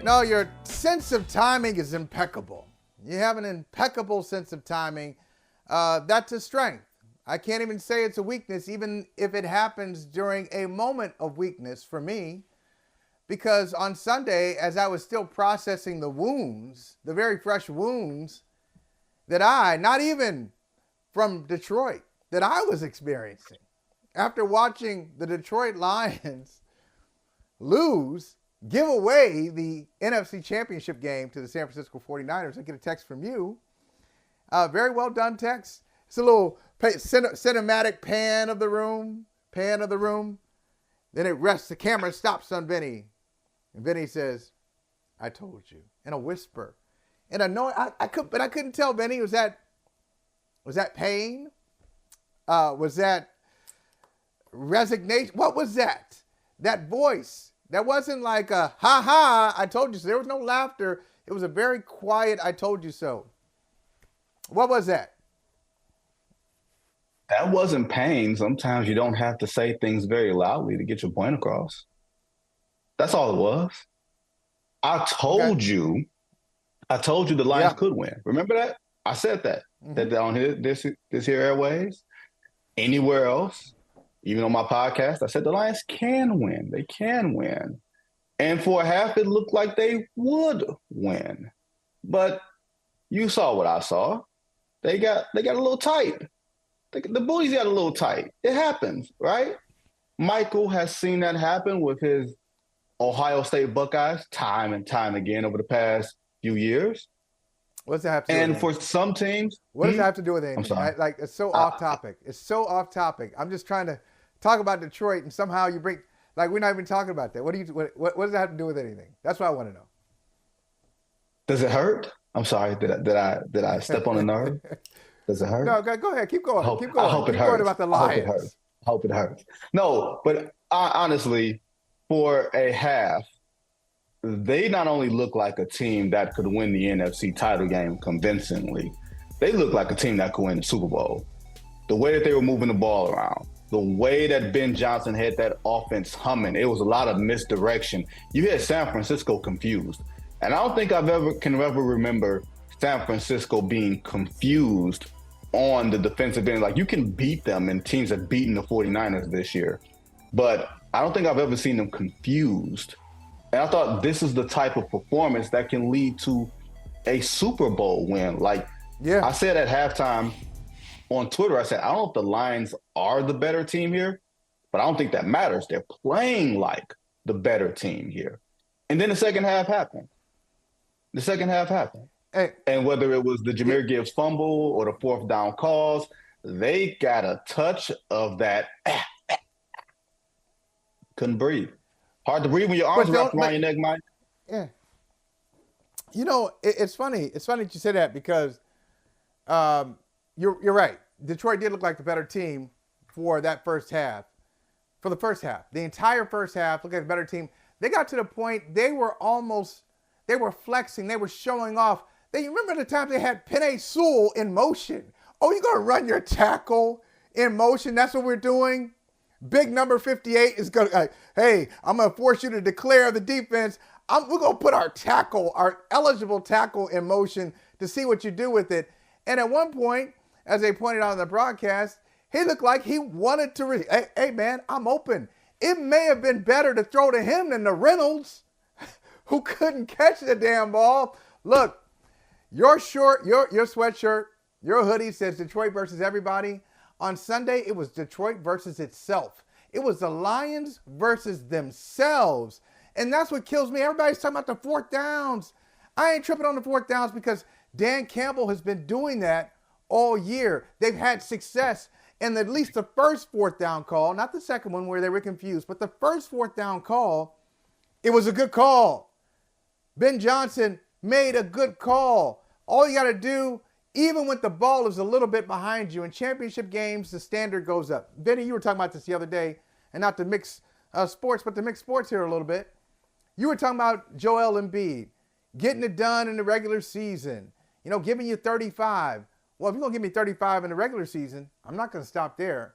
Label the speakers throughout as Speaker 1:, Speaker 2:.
Speaker 1: No, your sense of timing is impeccable. You have an impeccable sense of timing. That's a strength. I can't even say it's a weakness, even if it happens during a moment of weakness for me. Because on Sunday, as I was still processing the wounds, the very fresh wounds that not even from Detroit, that I was experiencing after watching the Detroit Lions give away the NFC Championship game to the San Francisco 49ers. I get a text from you. Very well done text. It's a little cinematic pan of the room. Then it rests, the camera stops on Vinny. And Vinny says, I told you, in a whisper. And I couldn't tell, Vinny, was that pain? Was that resignation? What was that? That voice. That wasn't like a ha ha, I told you so. There was no laughter. It was a very quiet I told you so. What was that?
Speaker 2: That wasn't pain. Sometimes you don't have to say things very loudly to get your point across. That's all it was. I told you the Lions could win. Remember that? I said that. Mm-hmm. That on this here airways. Anywhere else, even on my podcast, I said the Lions can win. They can win. And for a half, it looked like they would win. But you saw what I saw. They got a little tight. The bullies got a little tight. It happens, right? Michael has seen that happen with his Ohio State Buckeyes time and time again over the past few years.
Speaker 1: What does that have to do with anything?
Speaker 2: For some teams...
Speaker 1: What does that have to do with anything?
Speaker 2: I'm sorry.
Speaker 1: It's so off topic. It's so off topic. I'm just trying to talk about Detroit, and somehow you bring... we're not even talking about that. What does that have to do with anything? That's what I want to know.
Speaker 2: Does it hurt? I'm sorry. Did I step on a nerve? Does it hurt?
Speaker 1: No, go ahead. Keep going. Keep
Speaker 2: I hope it hurts.
Speaker 1: Going about the Lions.
Speaker 2: I hope it hurts. No, but honestly, for a half, they not only look like a team that could win the NFC title game convincingly, they look like a team that could win the Super Bowl. The way that they were moving the ball around, the way that Ben Johnson had that offense humming, it was a lot of misdirection. You had San Francisco confused. And I don't think I can ever remember San Francisco being confused on the defensive end. Like, you can beat them, and teams have beaten the 49ers this year. But I don't think I've ever seen them confused. And I thought this is the type of performance that can lead to a Super Bowl win. I said at halftime on Twitter, I said, I don't know if the Lions are the better team here, but I don't think that matters. They're playing like the better team here. And then the second half happened. Hey. And whether it was the Jahmyr Gibbs fumble or the fourth down calls, they got a touch of that. Couldn't breathe. Hard to breathe when your arms wrapped around your neck, Mike.
Speaker 1: Yeah. You know, it's funny. It's funny that you say that because you're right. Detroit did look like the better team for that first half. For the first half. The entire first half looked like the better team. They got to the point they were flexing. They were showing off. You remember the time they had Penei Sewell in motion. Oh, you're going to run your tackle in motion? That's what we're doing? Big number 58 is going to, hey, I'm going to force you to declare the defense. We're going to put our eligible tackle in motion to see what you do with it. And at one point, as they pointed out in the broadcast, he looked like he wanted to, hey, man, I'm open. It may have been better to throw to him than to Reynolds, who couldn't catch the damn ball. Look, your sweatshirt, your hoodie says Detroit versus everybody. On Sunday, it was Detroit versus itself. It was the Lions versus themselves. And that's what kills me. Everybody's talking about the fourth downs. I ain't tripping on the fourth downs because Dan Campbell has been doing that all year. They've had success. And at least the first fourth down call, not the second one where they were confused, but the first fourth down call, it was a good call. Ben Johnson made a good call. All you got to do, even when the ball is a little bit behind you, in championship games, the standard goes up. Vinny, you were talking about this the other day, and not to mix sports, but to mix sports here a little bit. You were talking about Joel Embiid getting it done in the regular season, giving you 35. Well, if you're going to give me 35 in the regular season, I'm not going to stop there.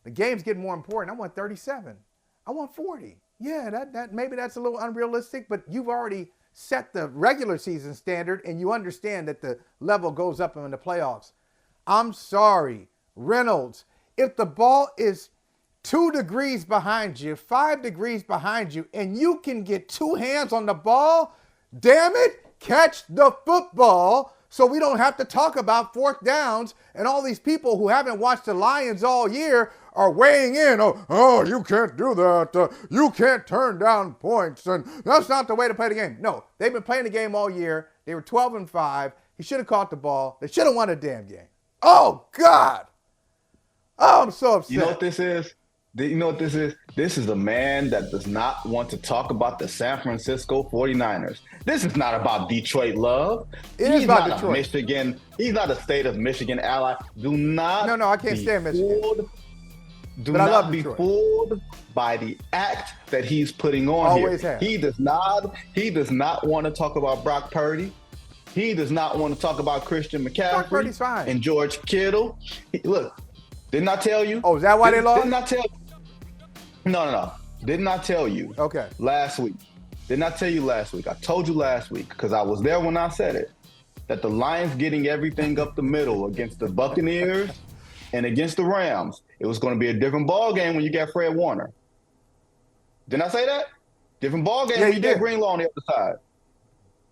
Speaker 1: The game's getting more important. I want 37. I want 40. Yeah, that maybe that's a little unrealistic, but you've already set the regular season standard and you understand that the level goes up in the playoffs. I'm sorry, Reynolds, if the ball is 2 degrees behind you, 5 degrees behind you, and you can get 2 hands on the ball, damn it, catch the football so we don't have to talk about fourth downs and all these people who haven't watched the Lions all year are weighing in. Oh, you can't do that. You can't turn down points. And that's not the way to play the game. No, they've been playing the game all year. They were 12-5. He should have caught the ball. They should have won a damn game. Oh, God. Oh, I'm so upset.
Speaker 2: You know what this is? You know what this is? This is a man that does not want to talk about the San Francisco 49ers. This is not about Detroit love.
Speaker 1: He's about Detroit.
Speaker 2: Michigan. He's not a state of Michigan ally. Do not.
Speaker 1: No, I can't stand Michigan.
Speaker 2: Do not be fooled by the act that he's putting on
Speaker 1: Always
Speaker 2: here.
Speaker 1: Have.
Speaker 2: He does not want to talk about Brock Purdy. He does not want to talk about Christian McCaffrey and George Kittle. Look, didn't I tell you?
Speaker 1: Oh, is that why they lost?
Speaker 2: Didn't I tell you? No. Did not tell you.
Speaker 1: Okay.
Speaker 2: Last week. Did not tell you last week. I told you last week because I was there when I said it, that the Lions getting everything up the middle against the Buccaneers and against the Rams, it was going to be a different ball game when you got Fred Warner. Didn't I say that? Different ball game when you get Greenlaw on the other side.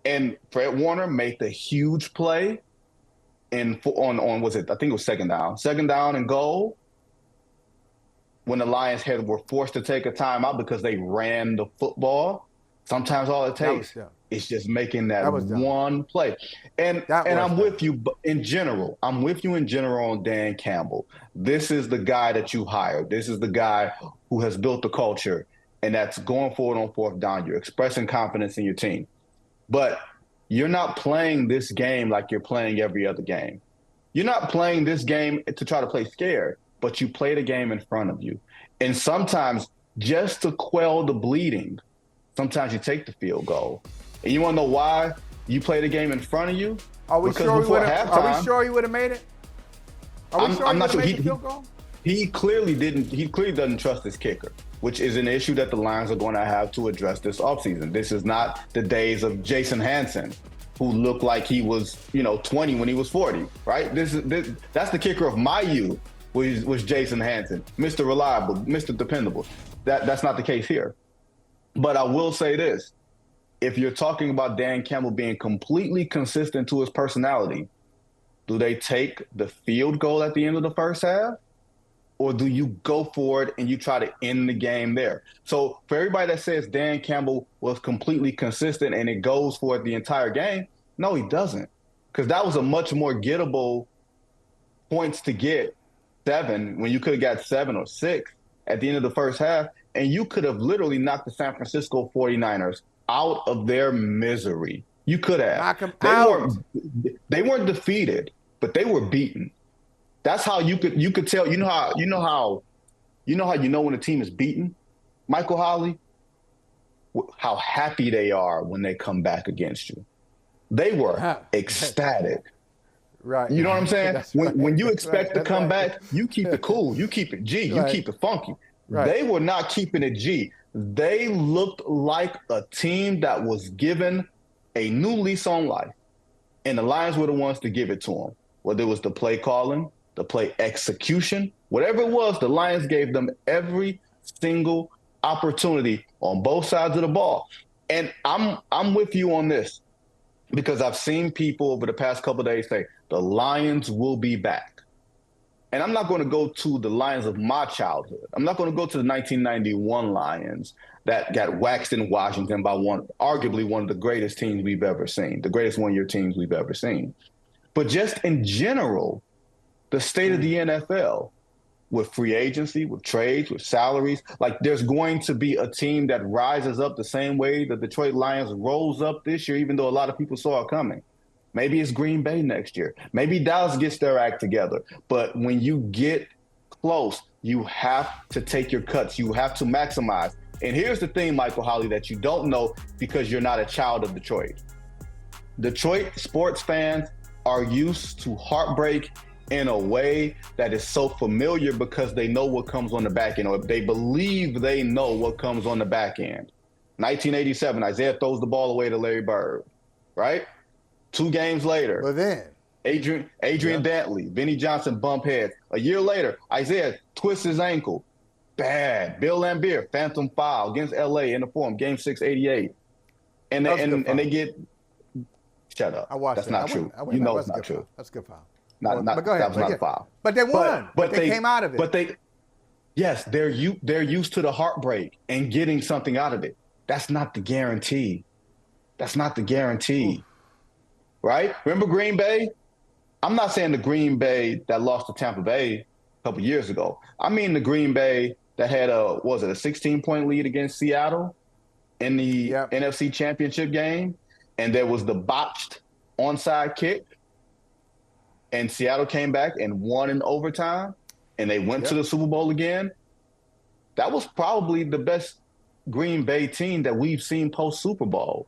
Speaker 2: And Fred Warner made the huge play on was it? I think it was second down and goal. When the Lions were forced to take a timeout because they ran the football. Sometimes all it takes is just making that one play. And I'm with you in general. I'm with you in general on Dan Campbell. This is the guy that you hired. This is the guy who has built the culture, and that's going forward on fourth down. You're expressing confidence in your team. But you're not playing this game like you're playing every other game. You're not playing this game to try to play scared, but you play the game in front of you. And sometimes just to quell the bleeding, sometimes you take the field goal. And you want to know why you play the game in front of you?
Speaker 1: Are we sure he would have made it?
Speaker 2: I'm not sure. He clearly didn't. He clearly doesn't trust his kicker, which is an issue that the Lions are going to have to address this offseason. This is not the days of Jason Hansen, who looked like he was, 20 when he was 40, right? That's the kicker of my youth was Jason Hansen, Mr. Reliable, Mr. Dependable. That's not the case here. But I will say this. If you're talking about Dan Campbell being completely consistent to his personality, do they take the field goal at the end of the first half? Or do you go for it and you try to end the game there? So for everybody that says Dan Campbell was completely consistent and it goes for it the entire game, no, he doesn't. Because that was a much more gettable points to get 7 when you could have got 7 or 6 at the end of the first half. And you could have literally knocked the San Francisco 49ers out of their misery. You could have.
Speaker 1: Knock them out.
Speaker 2: They weren't defeated, but they were beaten. That's how you could tell. You know how when a team is beaten, Michael Holley, how happy they are when they come back against you. They were ecstatic.
Speaker 1: Right.
Speaker 2: You know what I'm saying? When you expect to come back, you keep it cool. You keep it G. You keep it funky. Right. They were not keeping it G. They looked like a team that was given a new lease on life. And the Lions were the ones to give it to them. Whether it was the play calling, the play execution, whatever it was, the Lions gave them every single opportunity on both sides of the ball. And I'm with you on this because I've seen people over the past couple of days say the Lions will be back. And I'm not going to go to the Lions of my childhood. I'm not going to go to the 1991 Lions that got waxed in Washington by arguably one of the greatest teams we've ever seen, the greatest one-year teams we've ever seen. But just in general, the state of the NFL with free agency, with trades, with salaries, like there's going to be a team that rises up the same way the Detroit Lions rose up this year, even though a lot of people saw it coming. Maybe it's Green Bay next year. Maybe Dallas gets their act together. But when you get close, you have to take your cuts. You have to maximize. And here's the thing, Michael Holley, that you don't know because you're not a child of Detroit. Detroit sports fans are used to heartbreak in a way that is so familiar because they know what comes on the back end, or they believe they know what comes on the back end. 1987, Isaiah throws the ball away to Larry Bird, right? 2 games later,
Speaker 1: But then,
Speaker 2: Adrian Dantley, Vinnie Johnson bump heads. A year later, Isaiah twists his ankle. Bad. Bill Laimbeer, phantom foul against LA in the Forum, Game 6, 88. And they get shut up.
Speaker 1: I watched
Speaker 2: That's
Speaker 1: that.
Speaker 2: not true. You know it's not true.
Speaker 1: Foul. That's a good foul.
Speaker 2: But go ahead. That was not a foul.
Speaker 1: But they won. But they came out of it.
Speaker 2: But they're used to the heartbreak and getting something out of it. That's not the guarantee. That's not the guarantee. Right? Remember Green Bay? I'm not saying the Green Bay that lost to Tampa Bay a couple years ago. I mean the Green Bay that had a 16-point lead against Seattle in the NFC Championship game, and there was the botched onside kick, and Seattle came back and won in overtime, and they went to the Super Bowl again. That was probably the best Green Bay team that we've seen post-Super Bowl,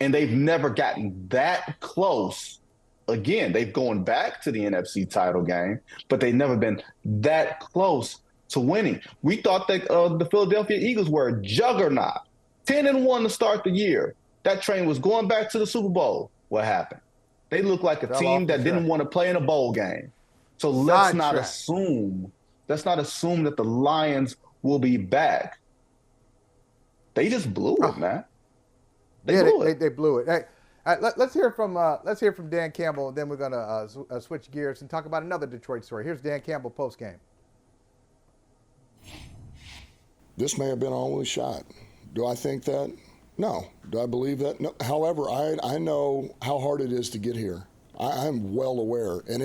Speaker 2: and they've never gotten that close. Again, they've gone back to the NFC title game, but they've never been that close to winning. We thought that the Philadelphia Eagles were a juggernaut, 10-1 to start the year. That train was going back to the Super Bowl. What happened? They look like a team that didn't want to play in a bowl game. So let's not assume that the Lions will be back. They just blew it, man. They
Speaker 1: blew it. Hey, let's hear from Dan Campbell, and then we're gonna switch gears and talk about another Detroit story. Here's Dan Campbell post game.
Speaker 3: This may have been our only shot. Do I think that? No. Do I believe that? No. However, I know how hard it is to get here. I'm well aware, and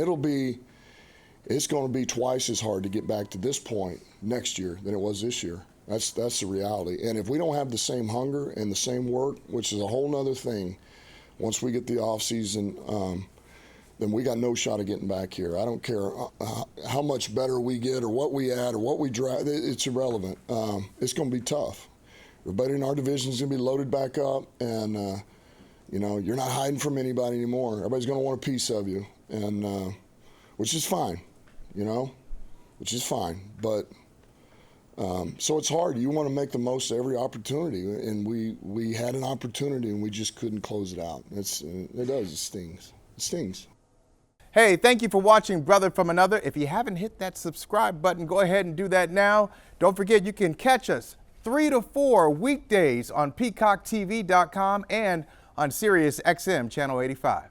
Speaker 3: it's going to be twice as hard to get back to this point next year than it was this year. That's the reality. And if we don't have the same hunger and the same work, which is a whole nother thing, once we get the offseason, then we got no shot of getting back here. I don't care how much better we get or what we add or what we drive. It's irrelevant. It's going to be tough. Everybody in our division is going to be loaded back up, and you're not hiding from anybody anymore. Everybody's going to want a piece of you, and which is fine, which is fine. But so it's hard. You want to make the most of every opportunity, and we had an opportunity, and we just couldn't close it out. It stings. It stings.
Speaker 1: Hey, thank you for watching Brother from Another. If you haven't hit that subscribe button, go ahead and do that now. Don't forget, you can catch us 3 to 4 weekdays on PeacockTV.com and on Sirius XM Channel 85.